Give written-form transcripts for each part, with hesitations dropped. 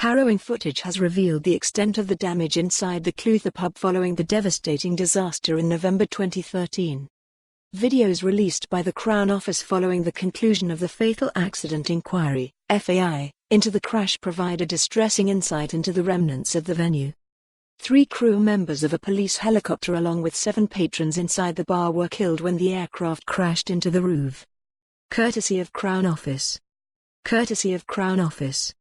Harrowing footage has revealed the extent of the damage inside the Clutha pub following the devastating disaster in November 2013. Videos released by the Crown Office following the conclusion of the Fatal Accident Inquiry (FAI) into the crash provide a distressing insight into the remnants of the venue. 3 crew members of a police helicopter along with 7 patrons inside the bar were killed when the aircraft crashed into the roof. Courtesy of Crown Office. Courtesy of Crown Office.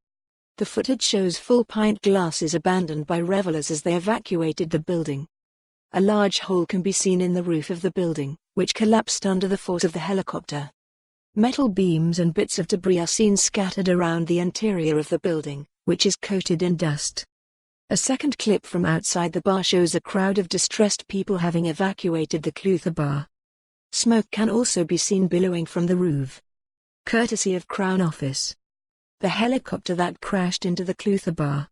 The footage shows full pint glasses abandoned by revellers as they evacuated the building. A large hole can be seen in the roof of the building, which collapsed under the force of the helicopter. Metal beams and bits of debris are seen scattered around the interior of the building, which is coated in dust. A second clip from outside the bar shows a crowd of distressed people having evacuated the Clutha bar. Smoke can also be seen billowing from the roof. Courtesy of Crown Office. The helicopter that crashed into the Clutha bar.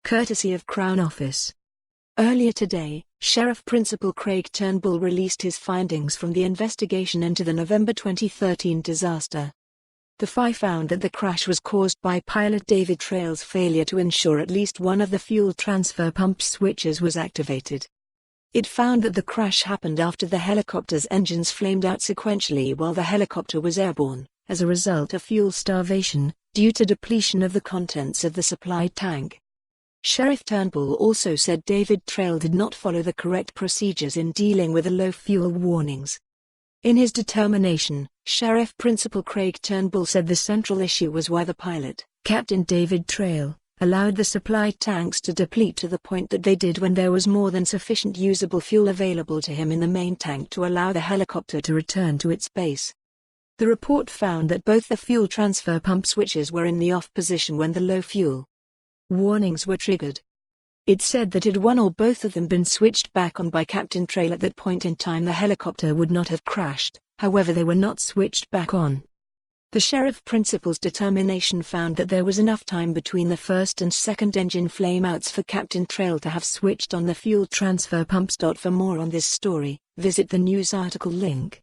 Courtesy of Crown Office. Earlier today, Sheriff Principal Craig Turnbull released his findings from the investigation into the November 2013 disaster. The FAI found that the crash was caused by pilot David Trail's failure to ensure at least one of the fuel transfer pump switches was activated. It found that the crash happened after the helicopter's engines flamed out sequentially while the helicopter was airborne, as a result of fuel starvation, due to depletion of the contents of the supply tank. Sheriff Turnbull also said David Trail did not follow the correct procedures in dealing with the low fuel warnings. In his determination, Sheriff Principal Craig Turnbull said the central issue was why the pilot, Captain David Trail, allowed the supply tanks to deplete to the point that they did when there was more than sufficient usable fuel available to him in the main tank to allow the helicopter to return to its base. The report found that both the fuel transfer pump switches were in the off position when the low fuel warnings were triggered. It said that had one or both of them been switched back on by Captain Trail at that point in time, the helicopter would not have crashed. However, they were not switched back on. The Sheriff Principal's determination found that there was enough time between the first and second engine flameouts for Captain Trail to have switched on the fuel transfer pumps. For more on this story, visit the news article link.